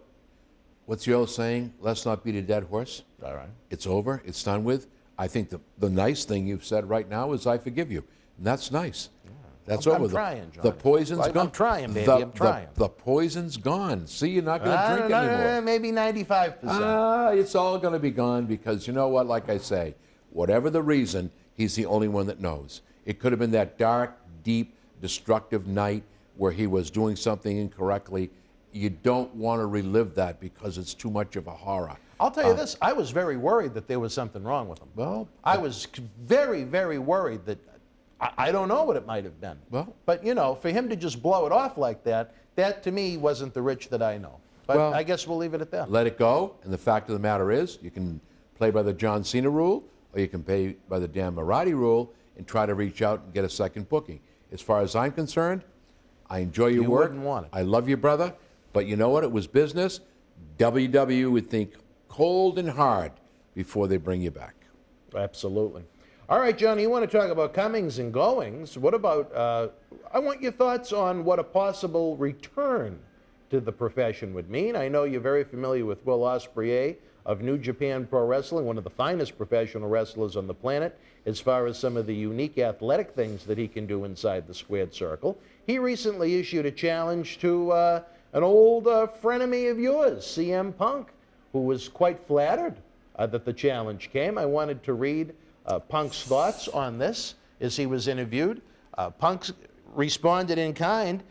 What's the old saying? Let's not beat a dead horse. All right. It's over. It's done with. I think the nice thing you've said right now is I forgive you. And that's nice. Yeah. That's over. I'm trying, John. The poison's gone. I'm trying, baby. I'm trying. The poison's gone. See, you're not going to drink anymore. Maybe 95%. It's all going to be gone because, you know what, like I say, whatever the reason, he's the only one that knows. It could have been that dark, deep, destructive night where he was doing something incorrectly. You don't want to relive that because it's too much of a horror. I'll tell you this, I was very worried that there was something wrong with him. Well, I was very, very worried that, I don't know what it might have been. Well, but, you know, for him to just blow it off like that, that to me wasn't the Rich that I know. But well, I guess we'll leave it at that. Let it go, and the fact of the matter is, you can play by the John Cena rule, or you can play by the Dan Marty rule and try to reach out and get a second booking. As far as I'm concerned, I enjoy your work. You wouldn't want it. I love you, brother. But you know what? It was business. WW would think cold and hard before they bring you back. Absolutely. All right, Johnny, you want to talk about comings and goings. What about, I want your thoughts on what a possible return to the profession would mean. I know you're very familiar with Will Ospreay of New Japan Pro Wrestling, one of the finest professional wrestlers on the planet, as far as some of the unique athletic things that he can do inside the squared circle. He recently issued a challenge to an old frenemy of yours, CM Punk, who was quite flattered that the challenge came. I wanted to read Punk's thoughts on this as he was interviewed. Punk responded in kind.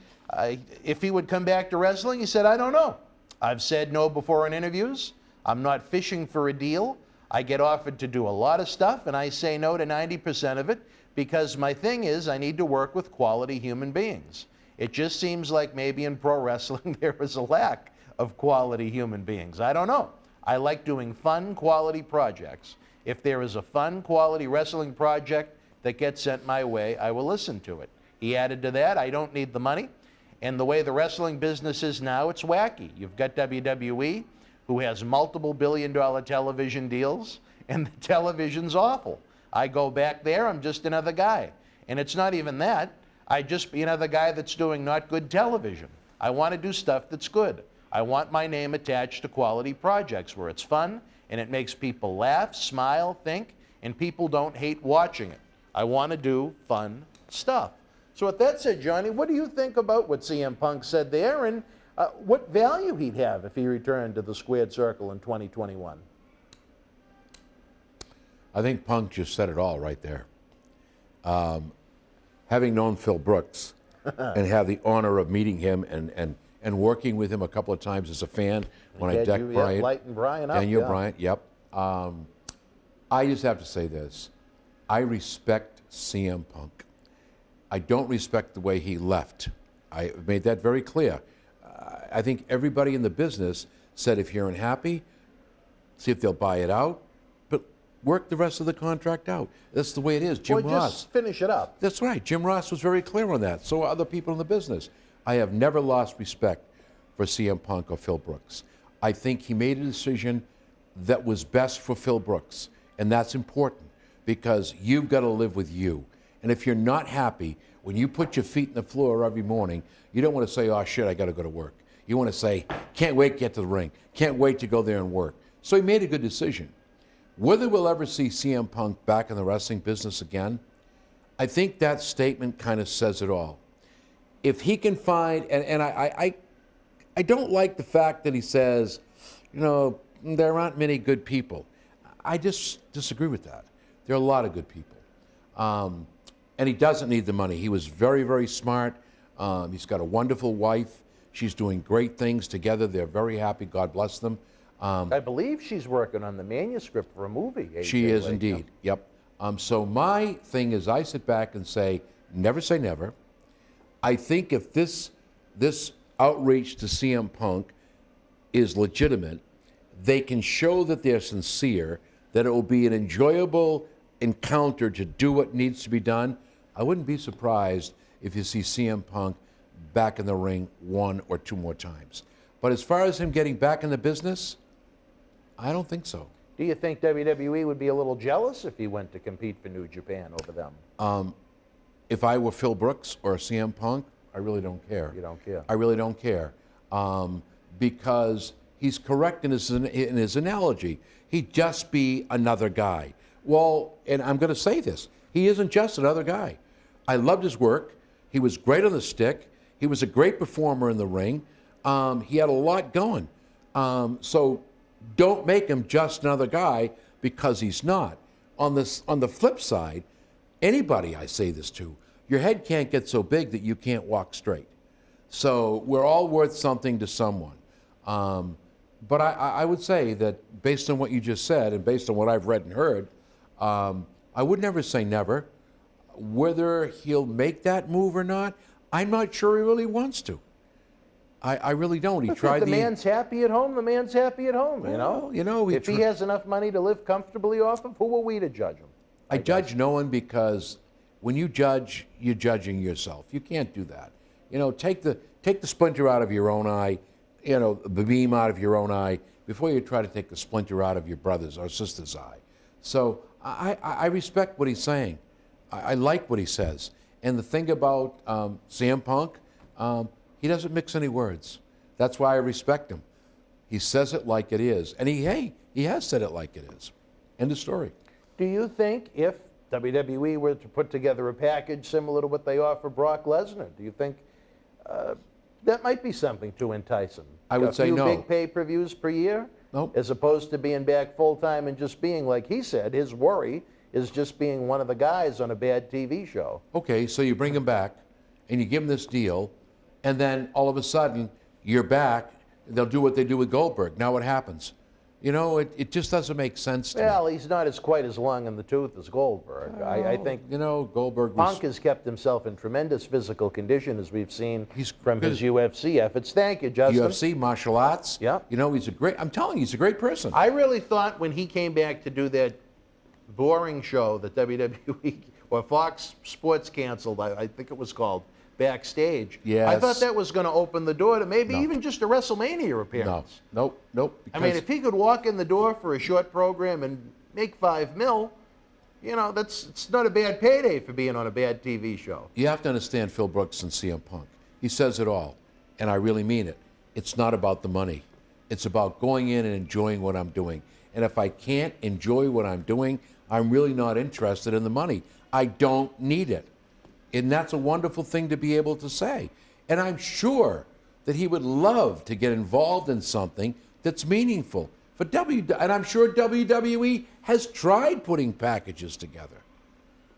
If he would come back to wrestling, he said, I don't know. I've said no before in interviews. I'm not fishing for a deal. I get offered to do a lot of stuff, and I say no to 90% of it because my thing is I need to work with quality human beings. It just seems like maybe in pro wrestling there is a lack of quality human beings. I don't know. I like doing fun, quality projects. If there is a fun, quality wrestling project that gets sent my way, I will listen to it. He added to that, I don't need the money. And the way the wrestling business is now, it's wacky. You've got WWE, who has multiple billion-dollar television deals, and the television's awful. I go back there, I'm just another guy. And it's not even that. I just be another guy that's doing not good television. I want to do stuff that's good. I want my name attached to quality projects where it's fun and it makes people laugh, smile, think, and people don't hate watching it. I want to do fun stuff. So with that said, Johnny, what do you think about what CM Punk said there, and what value he'd have if he returned to the squared circle in 2021? I think Punk just said it all right there. Having known Phil Brooks and have the honor of meeting him and working with him a couple of times as a fan when I decked Bryant. Lighten Bryant up. Daniel Bryant, yep. I just have to say this. I respect CM Punk. I don't respect the way he left. I made that very clear. I think everybody in the business said if you're unhappy, see if they'll buy it out, but work the rest of the contract out. That's the way it is. Jim Ross. Just finish it up. That's right. Jim Ross was very clear on that. So are other people in the business. I have never lost respect for CM Punk or Phil Brooks. I think he made a decision that was best for Phil Brooks, and that's important because you've got to live with you. And if you're not happy, when you put your feet in the floor every morning, you don't want to say, oh, shit, I got to go to work. You want to say, can't wait to get to the ring. Can't wait to go there and work. So he made a good decision. Whether we'll ever see CM Punk back in the wrestling business again, I think that statement kind of says it all. If he can find, and I don't like the fact that he says, you know, there aren't many good people. I just disagree with that. There are a lot of good people. And he doesn't need the money. He was very, very smart. He's got a wonderful wife. She's doing great things together. They're very happy. God bless them. I believe she's working on the manuscript for a movie. She is indeed. Yep. So my thing is I sit back and say never. I think if this outreach to CM Punk is legitimate, they can show that they're sincere, that it will be an enjoyable encounter to do what needs to be done. I wouldn't be surprised if you see CM Punk back in the ring one or two more times. But as far as him getting back in the business, I don't think so. Do you think WWE would be a little jealous if he went to compete for New Japan over them? If I were Phil Brooks or CM Punk, I really don't care. You don't care? I really don't care. Because he's correct in his analogy. He'd just be another guy. Well, and I'm going to say this, he isn't just another guy. I loved his work. He was great on the stick. He was a great performer in the ring. He had a lot going. So don't make him just another guy because he's not. On the flip side, anybody I say this to, your head can't get so big that you can't walk straight. So we're all worth something to someone. But I would say that based on what you just said and based on what I've read and heard, I would never say never. Whether he'll make that move or not, I'm not sure he really wants to. I really don't. He tried. The man's happy at home. The man's happy at home. Well, if he has enough money to live comfortably off of, who are we to judge him? I judge no one because when you judge, you're judging yourself. You can't do that. Take the splinter out of your own eye. The beam out of your own eye before you try to take the splinter out of your brother's or sister's eye. So I respect what he's saying. I like what he says. And the thing about CM Punk, he doesn't mix any words. That's why I respect him. He says it like it is. And he has said it like it is. End of story. Do you think if WWE were to put together a package similar to what they offer Brock Lesnar, do you think that might be something to entice him? I would say no. A few big pay-per-views per year? Nope. As opposed to being back full-time and just being, like he said, his worry is just being one of the guys on a bad TV show. Okay, so you bring him back and you give him this deal, and then all of a sudden you're back. They'll do what they do with Goldberg. Now what happens? You know, it just doesn't make sense to me. Well, he's not quite as long in the tooth as Goldberg. I think You know, Goldberg was... Punk has kept himself in tremendous physical condition, as we've seen He's from good. his UFC efforts. Thank you, Justin. UFC, martial arts. Yep. You know, I'm telling you, he's a great person. I really thought when he came back to do that boring show that WWE or Fox Sports canceled, I think it was called, Backstage. Yes. I thought that was going to open the door to maybe No. even just a WrestleMania No, appearance. nope. I mean, because- if he could walk in the door for a short program and make $5 million, you know, it's not a bad payday for being on a bad TV show. You have to understand Phil Brooks and CM Punk. He says it all, and I really mean it. It's not about the money. It's about going in and enjoying what I'm doing. And if I can't enjoy what I'm doing, I'm really not interested in the money. I don't need it. And that's a wonderful thing to be able to say. And I'm sure that he would love to get involved in something that's meaningful. And I'm sure WWE has tried putting packages together.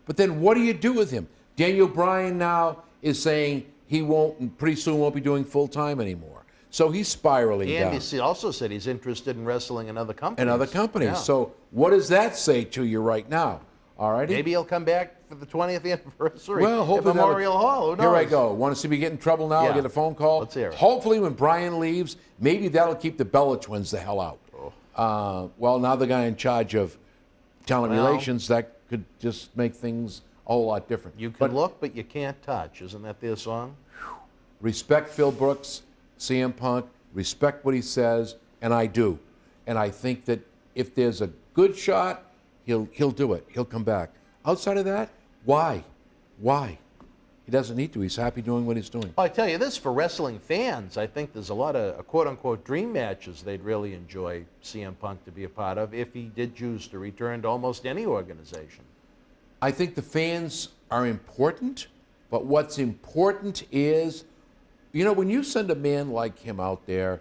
But then what do you do with him? Daniel Bryan now is saying he pretty soon won't be doing full-time anymore. So he's spiraling down. And he also said he's interested in wrestling in other companies. And other companies. Yeah. So what does that say to you right now? All righty? Maybe he'll come back for the 20th anniversary Well, at hopefully Memorial Hall. Who knows? Here I go. Want to see me get in trouble now? Yeah. I'll get a phone call. Let's hear it. Hopefully when Brian leaves, maybe that'll keep the Bella twins the hell out. Well, now the guy in charge of talent Well- relations, that could just make things a whole lot different. You can But look, but you can't touch. Isn't that their song? respect Phil Brooks, CM Punk, respect what he says, and I do. And I think that if there's a good shot, he'll do it. He'll come back. Outside of that, why? Why? He doesn't need to. He's happy doing what he's doing. Well, I tell you this, for wrestling fans, I think there's a lot of quote-unquote dream matches they'd really enjoy CM Punk to be a part of if he did choose to return to almost any organization. I think the fans are important, but what's important is, you know, when you send a man like him out there,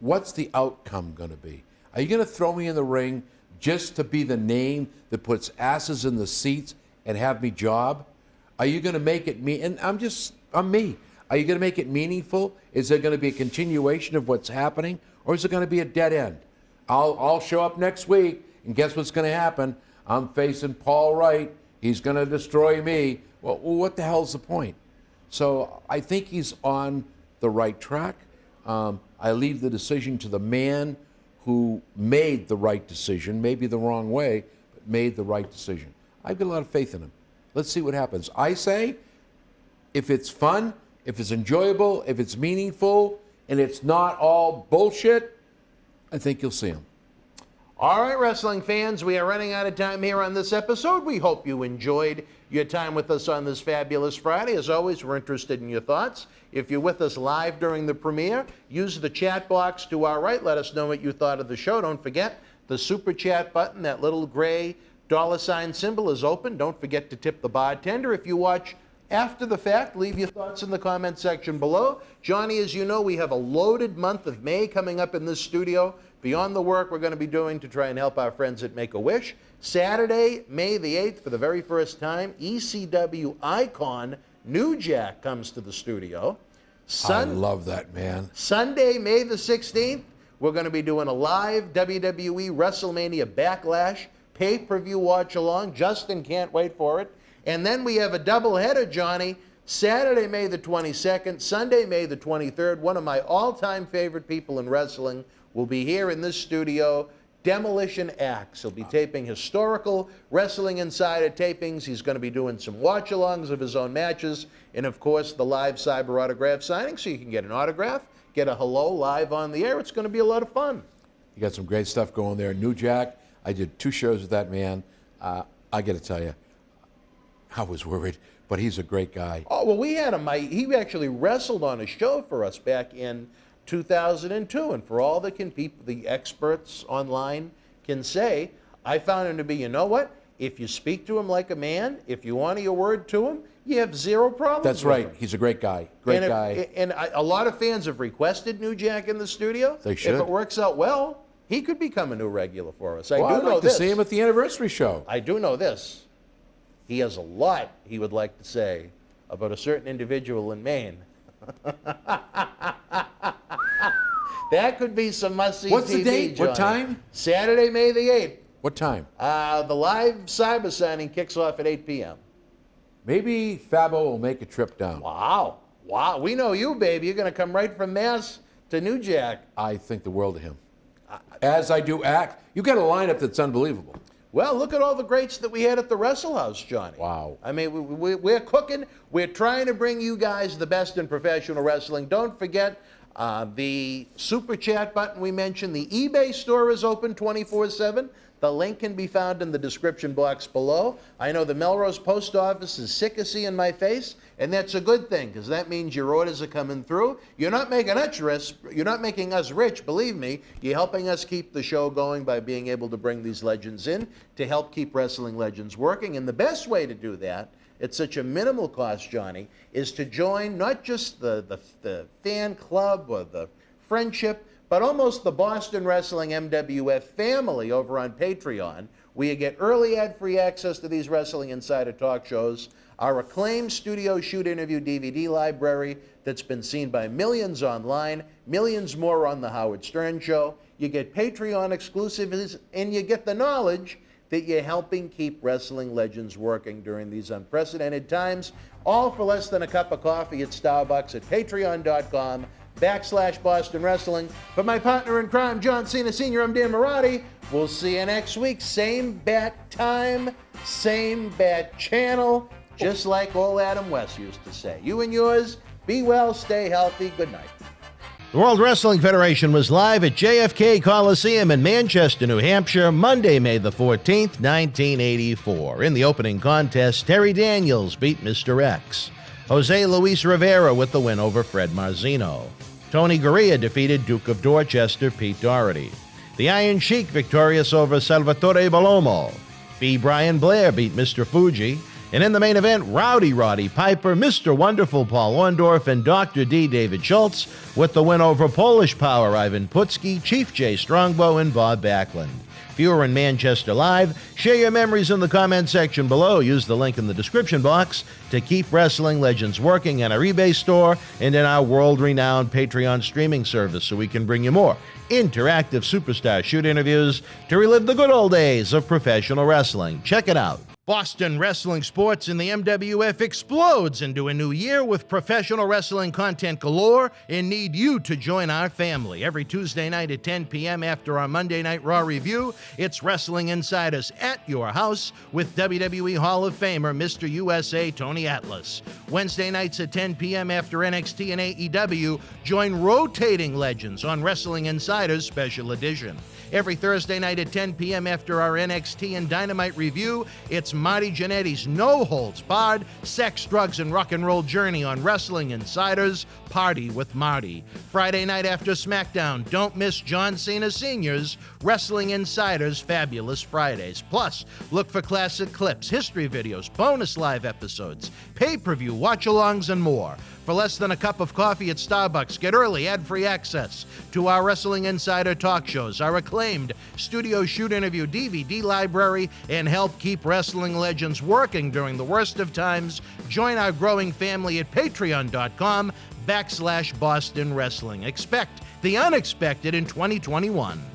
what's the outcome going to be? Are you going to throw me in the ring just to be the name that puts asses in the seats and have me job? Are you going to make it me? And I'm me. Are you going to make it meaningful? Is there going to be a continuation of what's happening, or is it going to be a dead end? I'll show up next week, and guess what's going to happen? I'm facing Paul Wright. He's going to destroy me. Well, what the hell's the point? So I think he's on the right track. I leave the decision to the man who made the right decision, maybe the wrong way, but made the right decision. I've got a lot of faith in him. Let's see what happens. I say, if it's fun, if it's enjoyable, if it's meaningful, and it's not all bullshit, I think you'll see him. All right, wrestling fans, we are running out of time here on this episode. We hope you enjoyed your time with us on this fabulous Friday. As always, we're interested in your thoughts. If you're with us live during the premiere, use the chat box to our right. Let us know what you thought of the show. Don't forget the super chat button, that little gray $ symbol is open. Don't forget to tip the bartender. If you watch after the fact, leave your thoughts in the comment section below. Johnny, as you know, we have a loaded month of May coming up in this studio. Beyond the work we're going to be doing to try and help our friends at Make-A-Wish. Saturday, May the 8th, for the very first time, ECW icon New Jack comes to the studio. I love that, man. Sunday, May the 16th, we're going to be doing a live WWE WrestleMania Backlash pay-per-view watch-along. Justin can't wait for it. And then we have a doubleheader, Johnny. Saturday, May the 22nd, Sunday, May the 23rd. One of my all-time favorite people in wrestling will be here in this studio, Demolition Axe. He'll be taping historical Wrestling Insider tapings. He's going to be doing some watch-alongs of his own matches, and of course the live cyber autograph signing, so you can get an autograph, get a hello live on the air. It's going to be a lot of fun. You got some great stuff going there. New Jack, I did 2 shows with that man. I got to tell you, I was worried, but he's a great guy. Oh, well, we had him. He actually wrestled on a show for us back in 2002, and for all that the experts online can say, I found him to be, you know what? If you speak to him like a man, if you honor your word to him, you have zero problems. That's with right. him. He's a great guy. Great guy. And a lot of fans have requested New Jack in the studio. They should. If it works out well, he could become a new regular for us. Well, I I'd do know like to this. see him at the anniversary show. I do know this. He has a lot he would like to say about a certain individual in Maine. That could be some must-see What's TV, the date? What Johnny. time? Saturday, May the 8th. What time? The live cyber signing kicks off at 8 p.m. Maybe Fabo will make a trip down. Wow. We know you, baby. You're going to come right from Mass to New Jack. I think the world of him. As I do act. You got a lineup that's unbelievable. Well, look at all the greats that we had at the Wrestle House, Johnny. Wow. I mean, we're cooking. We're trying to bring you guys the best in professional wrestling. Don't forget the Super Chat button we mentioned. The eBay store is open 24/7. The link can be found in the description box below. I know the Melrose Post Office is sick of seeing my face, and that's a good thing because that means your orders are coming through. You're not making us rich, believe me. You're helping us keep the show going by being able to bring these legends in to help keep Wrestling Legends working. And the best way to do that, it's such a minimal cost, Johnny, is to join not just the fan club or the friendship, but almost the Boston Wrestling MWF family over on Patreon, where you get early ad-free access to these Wrestling Insider talk shows, our acclaimed studio shoot interview DVD library that's been seen by millions online, millions more on The Howard Stern Show. You get Patreon exclusives, and you get the knowledge that you're helping keep Wrestling Legends working during these unprecedented times, all for less than a cup of coffee at Starbucks at patreon.com/Boston Wrestling. For my partner in crime, John Cena Sr., I'm Dan Marty. We'll see you next week. Same bat time, same bat channel, just like old Adam West used to say. You and yours, be well, stay healthy. Good night. The World Wrestling Federation was live at JFK Coliseum in Manchester, New Hampshire, Monday, May the 14th, 1984. In the opening contest, Terry Daniels beat Mr. X. Jose Luis Rivera with the win over Fred Marzino. Tony Gurria defeated Duke of Dorchester Pete Doherty. The Iron Sheik victorious over Salvatore Balomo. B. Brian Blair beat Mr. Fuji. And in the main event, Rowdy Roddy Piper, Mr. Wonderful Paul Orndorff, and Dr. D. David Schultz with the win over Polish Power Ivan Putski, Chief J. Strongbow, and Bob Backlund. If you were in Manchester Live, share your memories in the comment section below. Use the link in the description box to keep Wrestling Legends working in our eBay store and in our world-renowned Patreon streaming service so we can bring you more interactive superstar shoot interviews to relive the good old days of professional wrestling. Check it out. Boston Wrestling Sports in the MWF explodes into a new year with professional wrestling content galore and need you to join our family. Every Tuesday night at 10 p.m. after our Monday Night Raw review, it's Wrestling Insiders at your house with WWE Hall of Famer Mr. USA Tony Atlas. Wednesday nights at 10 p.m. after NXT and AEW, join rotating legends on Wrestling Insiders Special Edition. Every Thursday night at 10 p.m. after our NXT and Dynamite review, it's Marty Jannetty's No Holds Barred Sex, Drugs, and Rock and Roll journey on Wrestling Insiders Party with Marty. Friday night after SmackDown, don't miss John Cena Sr.'s Wrestling Insiders Fabulous Fridays. Plus, look for classic clips, history videos, bonus live episodes, pay-per-view watch-alongs, and more. For less than a cup of coffee at Starbucks, get early ad-free access to our Wrestling Insider talk shows, our acclaimed studio shoot interview DVD library, and help keep Wrestling Legends working during the worst of times. Join our growing family at patreon.com/Boston Wrestling. Expect the unexpected in 2021.